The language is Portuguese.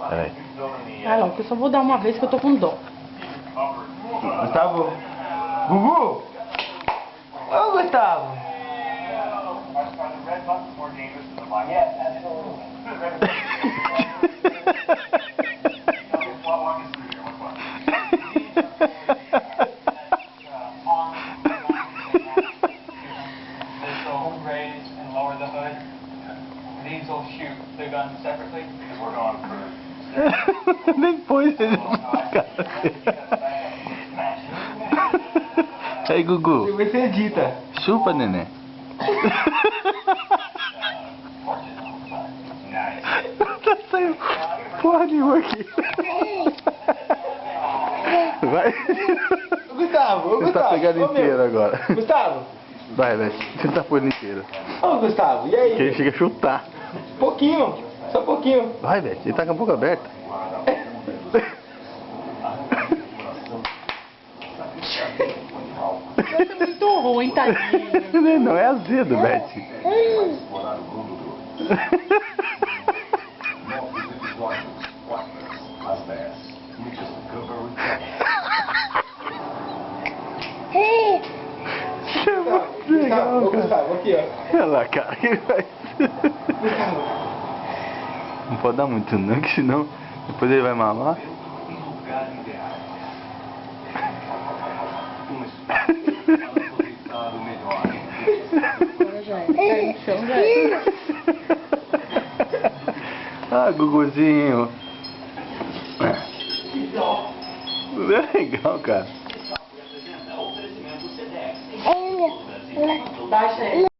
Peraí. Ah, não, que eu só vou dar uma vez que eu tô com dó. Gustavo? Gugu? Ô, Gustavo! Raise and lower the hood. These will shoot the gun separately because we're going for. Nem pôs ele. Aí, Gugu. Você edita. Chupa, neném. Tá saindo porra nenhuma aqui. Vai. Gustavo, Você tá pegando inteiro agora. Gustavo. Vai, velho. Você tá pôr inteiro. Ô, Gustavo, e aí? Que ele chega a chutar. Pouquinho, só pouquinho. Vai, velho. Ele tá com a boca aberta. Você é muito ruim, tadinho. Não é azedo, Beth. Isso é muito legal, Ô, cara. Gustavo, aqui, ó. Olha lá, cara. Ele vai... Não pode dar muito não, que senão depois ele vai mamar. Agora já é. Cai no chão, já é. Ah, Guguzinho. É legal, cara. Baixa ele.